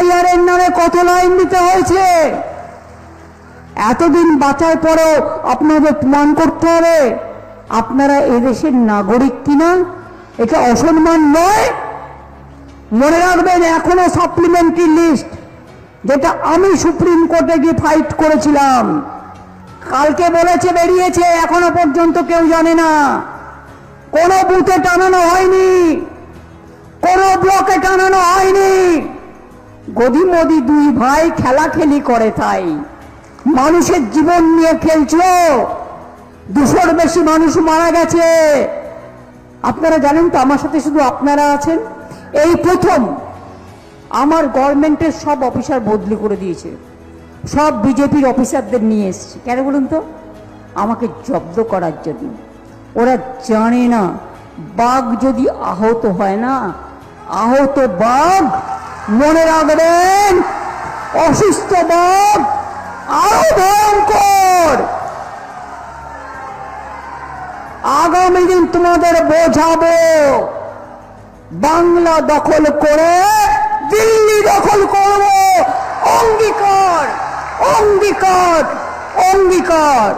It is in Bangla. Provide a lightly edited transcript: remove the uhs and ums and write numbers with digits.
এসআইআর এর নামে কত লাইন দিতে হয়েছে। এতদিন বাঁচার পরেও আপনাদের প্রমাণ করতে হবে আপনারা এদেশের নাগরিক কিনা। এটা অসম্মান নয়। মনে রাখবেন, এখনো সাপ্লিমেন্টারি লিস্ট, যেটা আমি সুপ্রিম কোর্টে গিয়ে ফাইট করেছিলাম, কালকে বলেছে বেরিয়েছে, এখনো পর্যন্ত কেউ জানে না। কোনো বুথে টানানো হয়নি, কোনো ব্লকে টানানো হয়নি। গদি মোদি দুই ভাই খেলাখেলি করে, তাই মানুষের জীবন নিয়ে খেলছিল। 200-র বেশি মানুষ মারা গেছে। আপনারা জানেন তো, আমার সাথে শুধু আপনারা আছেন। এই প্রথম আমার গভর্নমেন্টের সব অফিসার বদলি করে দিয়েছে, সব বিজেপির অফিসারদের নিয়ে এসছে। কেন বলুন তো? আমাকে জব্দ করার জন্য। ওরা জানে না, বাঘ যদি আহত হয় না, আহত বাঘ, মনে রাখবেন, অসুস্থ বাঘ আরো ভয়ঙ্কর। আগামী দিন তোমাদের বোঝাবো, বাংলা দখল করে দিল্লি দখল করব। অঙ্গীকার, অঙ্গীকার, অঙ্গীকার।